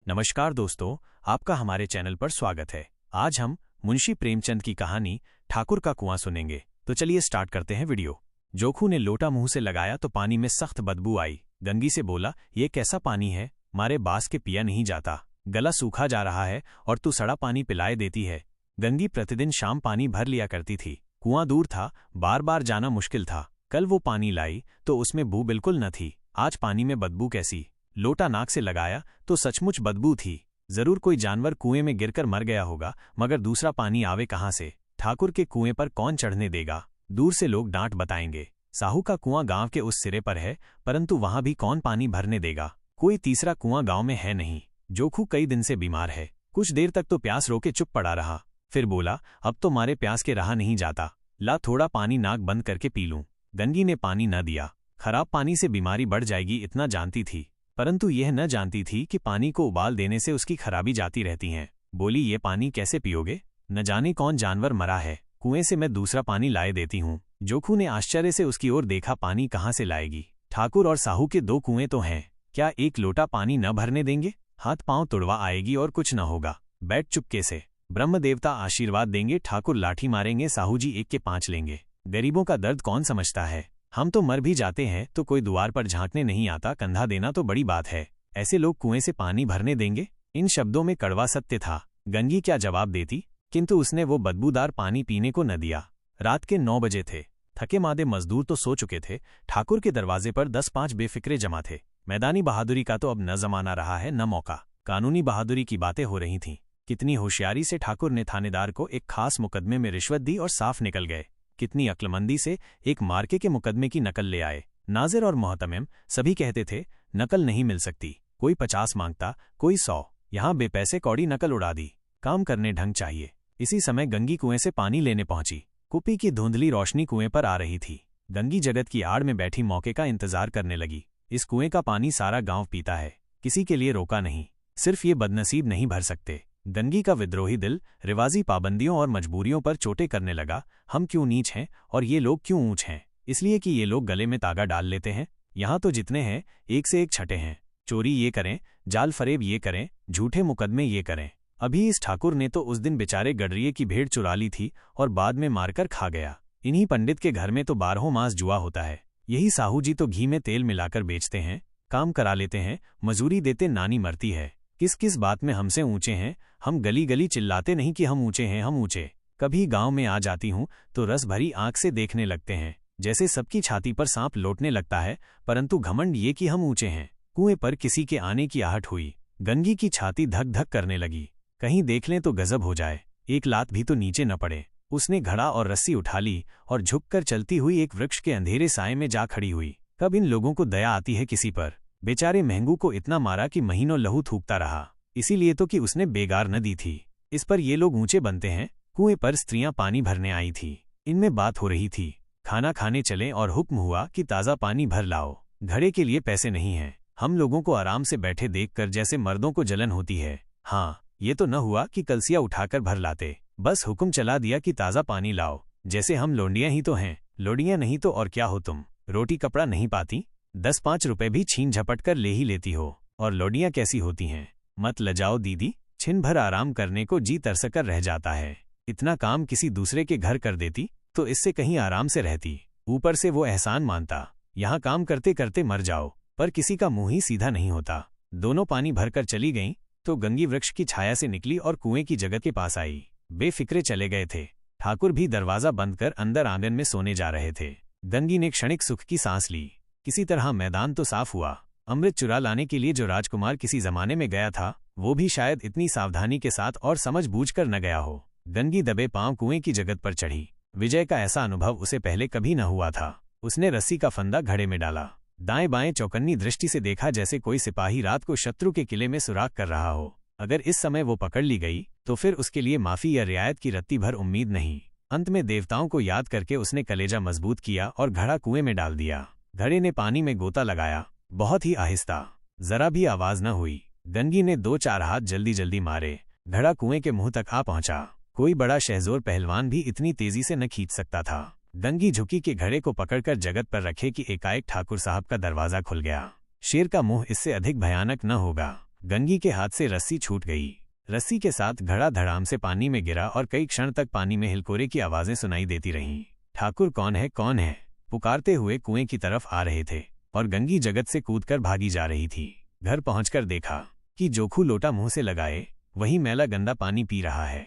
नमस्कार दोस्तों, आपका हमारे चैनल पर स्वागत है। आज हम मुंशी प्रेमचंद की कहानी ठाकुर का कुआं सुनेंगे। तो चलिए स्टार्ट करते हैं वीडियो। जोखू ने लोटा मुंह से लगाया तो पानी में सख्त बदबू आई। गंगी से बोला, ये कैसा पानी है, मारे बास के पिया नहीं जाता, गला सूखा जा रहा है और तू सड़ा पानी पिलाए देती है। गंगी प्रतिदिन शाम पानी भर लिया करती थी। कुआं दूर था, बार बार जाना मुश्किल था। कल वो पानी लाई तो उसमें बू बिल्कुल न थी। आज पानी में बदबू कैसी? लोटा नाक से लगाया तो सचमुच बदबू थी। जरूर कोई जानवर कुएं में गिरकर मर गया होगा, मगर दूसरा पानी आवे कहाँ से? ठाकुर के कुएं पर कौन चढ़ने देगा? दूर से लोग डांट बताएंगे। साहू का कुआं गांव के उस सिरे पर है, परंतु वहां भी कौन पानी भरने देगा? कोई तीसरा कुआं गांव में है नहीं। जोखू कई दिन से बीमार है। कुछ देर तक तो प्यास रोके चुप पड़ा रहा, फिर बोला, अब तो मारे प्यास के रहा नहीं जाता, ला थोड़ा पानी नाक बंद करके पी लूं। गंगी ने पानी न दिया। खराब पानी से बीमारी बढ़ जाएगी इतना जानती थी, परंतु यह न जानती थी कि पानी को उबाल देने से उसकी खराबी जाती रहती है। बोली, ये पानी कैसे पियोगे? न जाने कौन जानवर मरा है, कुएं से मैं दूसरा पानी लाए देती हूँ। जोखू ने आश्चर्य से उसकी ओर देखा। पानी कहाँ से लाएगी? ठाकुर और साहू के दो कुएं तो हैं, क्या एक लोटा पानी न भरने देंगे? हाथ पांव तुड़वा आएगी और कुछ न होगा। बैठ चुपके से, ब्रह्म देवता आशीर्वाद देंगे, ठाकुर लाठी मारेंगे, साहू जी एक के 5 लेंगे। गरीबों का दर्द कौन समझता है? हम तो मर भी जाते हैं तो कोई द्वार पर झांकने नहीं आता, कंधा देना तो बड़ी बात है। ऐसे लोग कुएं से पानी भरने देंगे? इन शब्दों में कड़वा सत्य था। गंगी क्या जवाब देती, किंतु उसने वो बदबूदार पानी पीने को न दिया। रात के 9 बजे थे। थके मादे मजदूर तो सो चुके थे। ठाकुर के दरवाजे पर 10-5 बेफिक्रे जमा थे। मैदानी बहादुरी का तो अब न जमाना रहा है, न मौका। कानूनी बहादुरी की बातें हो रही थीं। कितनी होशियारी से ठाकुर ने थानेदार को एक खास मुकदमे में रिश्वत दी और साफ निकल गए। कितनी अक्लमंदी से एक मार्के के मुकदमे की नकल ले आए। नाजिर और मोहतमिम सभी कहते थे, नकल नहीं मिल सकती। कोई 50 मांगता, कोई 100। यहाँ बेपैसे कौड़ी नकल उड़ा दी। काम करने ढंग चाहिए। इसी समय गंगी कुएं से पानी लेने पहुंची। कुपी की धुंधली रोशनी कुएं पर आ रही थी। गंगी जगत की आड़ में बैठी मौके का इंतजार करने लगी। इस कुएं का पानी सारा गांव पीता है, किसी के लिए रोका नहीं। सिर्फ ये बदनसीब नहीं भर सकते। गंगी का विद्रोही दिल रिवाजी पाबंदियों और मजबूरियों पर चोटें करने लगा। हम क्यों नीच हैं और ये लोग क्यों ऊंच हैं? इसलिए कि ये लोग गले में तागा डाल लेते हैं। यहाँ तो जितने हैं एक से एक छठे हैं। चोरी ये करें, जाल फरेब ये करें, झूठे मुकदमे ये करें। अभी इस ठाकुर ने तो उस दिन बेचारे गडरिये की भेड़ चुरा ली थी और बाद में मारकर खा गया। इन्हीं पंडित के घर में तो 12 मास जुआ होता है। यही साहू जी तो घी में तेल मिलाकर बेचते हैं, काम करा लेते हैं, मजूरी देते नानी मरती है। किस किस बात में हमसे ऊंचे हैं? हम गली गली चिल्लाते नहीं कि हम ऊंचे हैं, हम ऊंचे। कभी गांव में आ जाती हूं तो रस भरी आंख से देखने लगते हैं, जैसे सबकी छाती पर सांप लौटने लगता है, परंतु घमंड ये कि हम ऊंचे हैं। कुएं पर किसी के आने की आहट हुई। गंगी की छाती धक धक करने लगी। कहीं देख लें तो गजब हो जाए, एक लात भी तो नीचे न पड़े। उसने घड़ा और रस्सी उठा ली और झुककर चलती हुई एक वृक्ष के अंधेरे साए में जा खड़ी हुई। कब इन लोगों को दया आती है किसी पर? बेचारे महंगू को इतना मारा कि महीनों लहू थूकता रहा, इसीलिए तो कि उसने बेगार न दी थी। इस पर ये लोग ऊंचे बनते हैं। कुएं पर स्त्रियां पानी भरने आई थी। इनमें बात हो रही थी। खाना खाने चले और हुक्म हुआ कि ताज़ा पानी भर लाओ। घड़े के लिए पैसे नहीं हैं। हम लोगों को आराम से बैठे देखकर जैसे मर्दों को जलन होती है। हाँ, ये तो न हुआ कि कलसिया उठाकर भर लाते, बस हुक्म चला दिया कि ताज़ा पानी लाओ। जैसे हम लोंडियां ही तो हैं। लोडियां नहीं तो और क्या हो तुम? रोटी कपड़ा नहीं पाती? 10-5 रुपए भी छीन झपट कर ले ही लेती हो। और लोडियां कैसी होती हैं? मत लजाओ दीदी, छिन भर आराम करने को जी तरसकर रह जाता है। इतना काम किसी दूसरे के घर कर देती तो इससे कहीं आराम से रहती। ऊपर से वो एहसान मानता। यहाँ काम करते करते मर जाओ, पर किसी का मुंह ही सीधा नहीं होता। दोनों पानी भरकर चली गईं तो गंगी वृक्ष की छाया से निकली और कुएं की जगह के पास आई। बेफिक्रे चले गए थे। ठाकुर भी दरवाजा बंद कर अंदर आंगन में सोने जा रहे थे। गंगी ने क्षणिक सुख की सांस ली। किसी तरह मैदान तो साफ हुआ। अमृत चुरा लाने के लिए जो राजकुमार किसी जमाने में गया था, वो भी शायद इतनी सावधानी के साथ और समझ बूझकर न गया हो। गंगी दबे पांव कुएं की जगत पर चढ़ी। विजय का ऐसा अनुभव उसे पहले कभी न हुआ था। उसने रस्सी का फंदा घड़े में डाला। दाएं बाएं चौकन्नी दृष्टि से देखा, जैसे कोई सिपाही रात को शत्रु के किले में सुराग कर रहा हो। अगर इस समय वो पकड़ ली गई तो फिर उसके लिए माफी या रियायत की रत्ती भर उम्मीद नहीं। अंत में देवताओं को याद करके उसने कलेजा मजबूत किया और घड़ा कुएं में डाल दिया। घड़े ने पानी में गोता लगाया, बहुत ही आहिस्ता, जरा भी आवाज न हुई। गंगी ने 2-4 हाथ जल्दी जल्दी मारे। घड़ा कुएं के मुंह तक आ पहुंचा। कोई बड़ा शहजोर पहलवान भी इतनी तेजी से न खींच सकता था। गंगी झुकी के घड़े को पकड़कर जगत पर रखे कि एकाएक ठाकुर साहब का दरवाजा खुल गया। शेर का मुंह इससे अधिक भयानक न होगा। गंगी के हाथ से रस्सी छूट गई। रस्सी के साथ घड़ा धड़ाम से पानी में गिरा और कई क्षण तक पानी में हिलकोरे की आवाजें सुनाई देती रहीं। ठाकुर कौन है पुकारते हुए कुएं की तरफ आ रहे थे और गंगी जगत से कूदकर भागी जा रही थी। घर पहुंचकर देखा कि जोखू लोटा मुंह से लगाए वही मैला गंदा पानी पी रहा है।